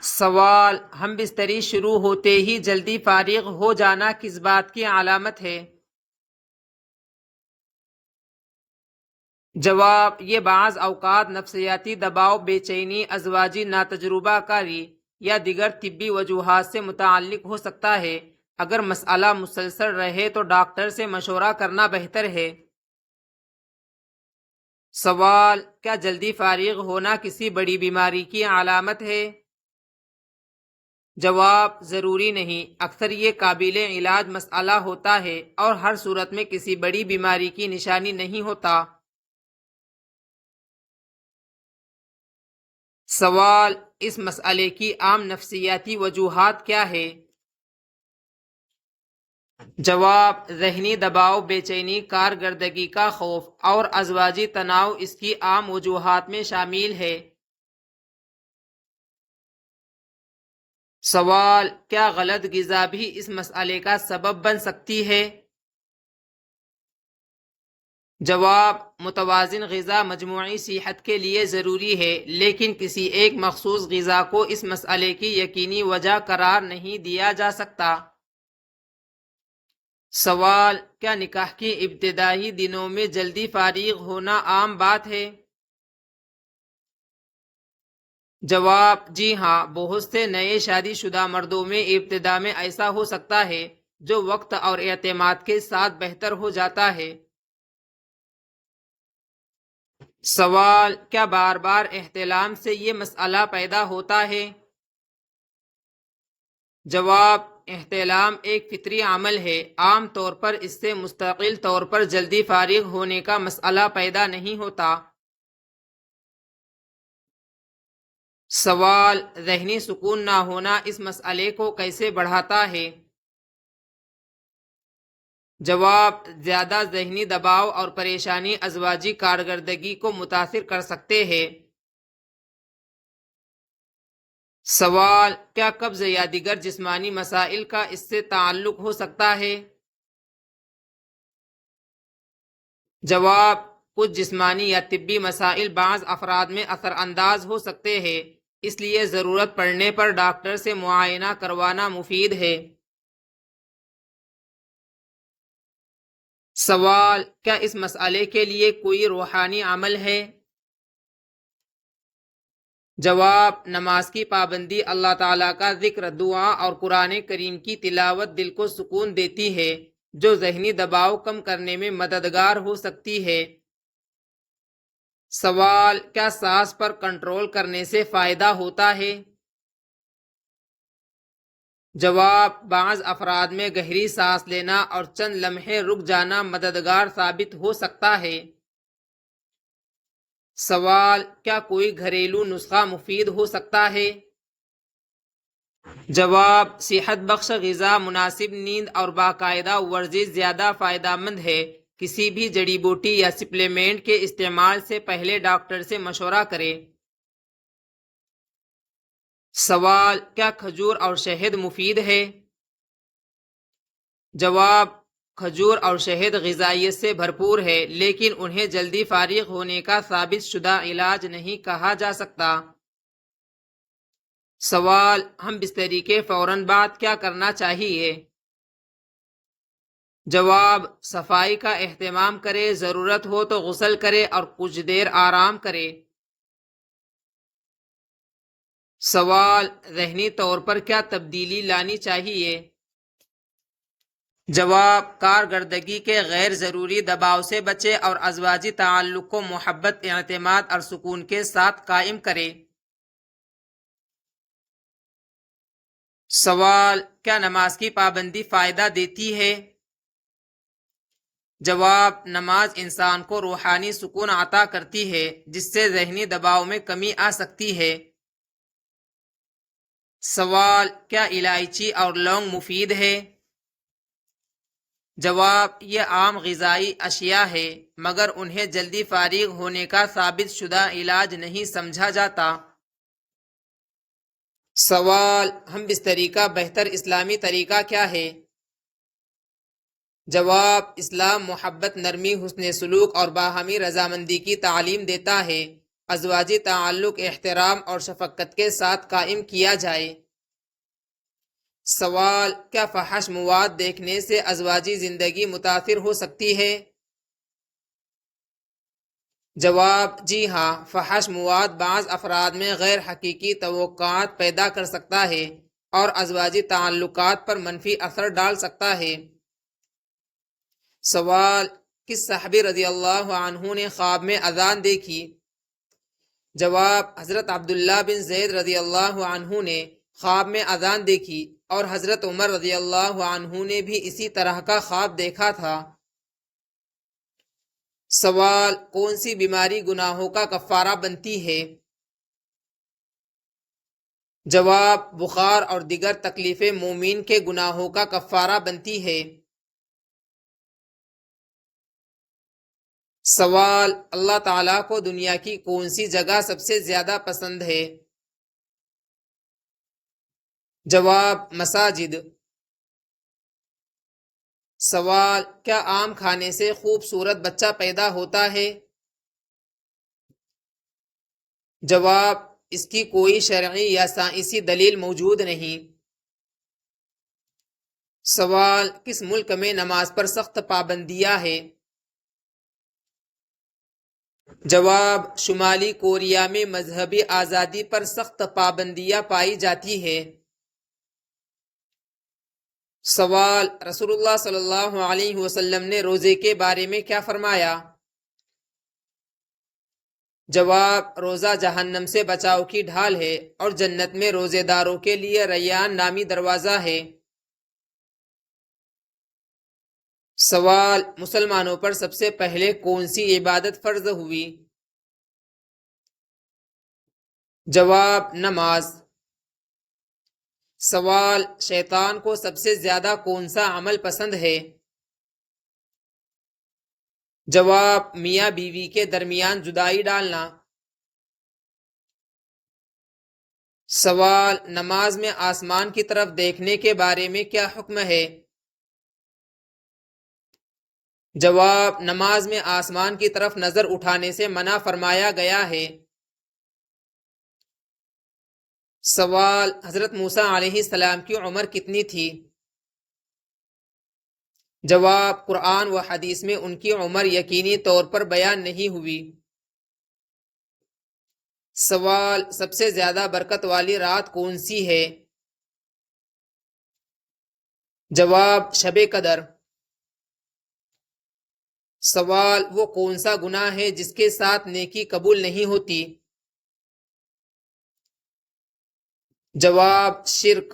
سوال: ہم بستری شروع ہوتے ہی جلدی فارغ ہو جانا کس بات کی علامت ہے؟ جواب: یہ بعض اوقات نفسیاتی دباؤ، بے چینی، ازواجی ناتجربہ کاری یا دیگر طبی وجوہات سے متعلق ہو سکتا ہے۔ اگر مسئلہ مسلسل رہے تو ڈاکٹر سے مشورہ کرنا بہتر ہے۔ سوال: کیا جلدی فارغ ہونا کسی بڑی بیماری کی علامت ہے؟ جواب: ضروری نہیں، اکثر یہ قابل علاج مسئلہ ہوتا ہے اور ہر صورت میں کسی بڑی بیماری کی نشانی نہیں ہوتا۔ سوال: اس مسئلے کی عام نفسیاتی وجوہات کیا ہے؟ جواب: ذہنی دباؤ، بے چینی، کارکردگی کا خوف اور ازواجی تناؤ اس کی عام وجوہات میں شامل ہے۔ سوال: کیا غلط غذا بھی اس مسئلے کا سبب بن سکتی ہے؟ جواب: متوازن غذا مجموعی صحت کے لیے ضروری ہے، لیکن کسی ایک مخصوص غذا کو اس مسئلے کی یقینی وجہ قرار نہیں دیا جا سکتا۔ سوال: کیا نکاح کے ابتدائی دنوں میں جلدی فارغ ہونا عام بات ہے؟ جواب: جی ہاں، بہت سے نئے شادی شدہ مردوں میں ابتدا میں ایسا ہو سکتا ہے، جو وقت اور اعتماد کے ساتھ بہتر ہو جاتا ہے۔ سوال: کیا بار بار احتلام سے یہ مسئلہ پیدا ہوتا ہے؟ جواب: احتلام ایک فطری عمل ہے، عام طور پر اس سے مستقل طور پر جلدی فارغ ہونے کا مسئلہ پیدا نہیں ہوتا۔ سوال: ذہنی سکون نہ ہونا اس مسئلے کو کیسے بڑھاتا ہے؟ جواب: زیادہ ذہنی دباؤ اور پریشانی ازواجی کارکردگی کو متاثر کر سکتے ہیں۔ سوال: کیا قبض یا دیگر جسمانی مسائل کا اس سے تعلق ہو سکتا ہے؟ جواب: کچھ جسمانی یا طبی مسائل بعض افراد میں اثر انداز ہو سکتے ہیں، اس لیے ضرورت پڑنے پر ڈاکٹر سے معائنہ کروانا مفید ہے۔ سوال: کیا اس مسئلے کے لیے کوئی روحانی عمل ہے؟ جواب: نماز کی پابندی، اللہ تعالیٰ کا ذکر، دعا اور قرآن کریم کی تلاوت دل کو سکون دیتی ہے، جو ذہنی دباؤ کم کرنے میں مددگار ہو سکتی ہے۔ سوال: کیا سانس پر کنٹرول کرنے سے فائدہ ہوتا ہے؟ جواب: بعض افراد میں گہری سانس لینا اور چند لمحے رک جانا مددگار ثابت ہو سکتا ہے۔ سوال: کیا کوئی گھریلو نسخہ مفید ہو سکتا ہے؟ جواب: صحت بخش غذا، مناسب نیند اور باقاعدہ ورزش زیادہ فائدہ مند ہے۔ کسی بھی جڑی بوٹی یا سپلیمنٹ کے استعمال سے پہلے ڈاکٹر سے مشورہ کریں۔ سوال: کیا کھجور اور شہد مفید ہے؟ جواب: کھجور اور شہد غذائیت سے بھرپور ہے، لیکن انہیں جلدی فارغ ہونے کا ثابت شدہ علاج نہیں کہا جا سکتا۔ سوال: ہم بستری کے فوراً بعد کیا کرنا چاہیے؟ جواب: صفائی کا اہتمام کرے، ضرورت ہو تو غسل کرے اور کچھ دیر آرام کرے۔ سوال: ذہنی طور پر کیا تبدیلی لانی چاہیے؟ جواب: کارکردگی کے غیر ضروری دباؤ سے بچے اور ازواجی تعلق کو محبت، اعتماد اور سکون کے ساتھ قائم کرے۔ سوال: کیا نماز کی پابندی فائدہ دیتی ہے؟ جواب: نماز انسان کو روحانی سکون عطا کرتی ہے، جس سے ذہنی دباؤ میں کمی آ سکتی ہے۔ سوال: کیا الائچی اور لونگ مفید ہے؟ جواب: یہ عام غذائی اشیاء ہے، مگر انہیں جلدی فارغ ہونے کا ثابت شدہ علاج نہیں سمجھا جاتا۔ سوال: ہم بستری کا بہتر اسلامی طریقہ کیا ہے؟ جواب: اسلام محبت، نرمی، حسن سلوک اور باہمی رضامندی کی تعلیم دیتا ہے۔ ازواجی تعلق احترام اور شفقت کے ساتھ قائم کیا جائے۔ سوال: کیا فحش مواد دیکھنے سے ازواجی زندگی متاثر ہو سکتی ہے؟ جواب: جی ہاں، فحش مواد بعض افراد میں غیر حقیقی توقعات پیدا کر سکتا ہے اور ازواجی تعلقات پر منفی اثر ڈال سکتا ہے۔ سوال: کس صحابی رضی اللہ عنہ نے خواب میں اذان دیکھی؟ جواب: حضرت عبداللہ بن زید رضی اللہ عنہ نے خواب میں اذان دیکھی اور حضرت عمر رضی اللہ عنہ نے بھی اسی طرح کا خواب دیکھا تھا۔ سوال: کون سی بیماری گناہوں کا کفارہ بنتی ہے؟ جواب: بخار اور دیگر تکلیفیں مومن کے گناہوں کا کفارہ بنتی ہے۔ سوال: اللہ تعالیٰ کو دنیا کی کون سی جگہ سب سے زیادہ پسند ہے؟ جواب: مساجد۔ سوال: کیا آم کھانے سے خوبصورت بچہ پیدا ہوتا ہے؟ جواب: اس کی کوئی شرعی یا سائنسی دلیل موجود نہیں۔ سوال: کس ملک میں نماز پر سخت پابندیاں ہیں؟ جواب: شمالی کوریا میں مذہبی آزادی پر سخت پابندیاں پائی جاتی ہے۔ سوال: رسول اللہ صلی اللہ علیہ وسلم نے روزے کے بارے میں کیا فرمایا؟ جواب: روزہ جہنم سے بچاؤ کی ڈھال ہے اور جنت میں روزے داروں کے لیے ریان نامی دروازہ ہے۔ سوال: مسلمانوں پر سب سے پہلے کون سی عبادت فرض ہوئی؟ جواب: نماز۔ سوال: شیطان کو سب سے زیادہ کون سا عمل پسند ہے؟ جواب: میاں بیوی کے درمیان جدائی ڈالنا۔ سوال: نماز میں آسمان کی طرف دیکھنے کے بارے میں کیا حکم ہے؟ جواب: نماز میں آسمان کی طرف نظر اٹھانے سے منع فرمایا گیا ہے۔ سوال: حضرت موسیٰ علیہ السلام کی عمر کتنی تھی؟ جواب: قرآن و حدیث میں ان کی عمر یقینی طور پر بیان نہیں ہوئی۔ سوال: سب سے زیادہ برکت والی رات کون سی ہے؟ جواب: شب قدر۔ سوال: وہ کون سا گناہ ہے جس کے ساتھ نیکی قبول نہیں ہوتی؟ جواب: شرک۔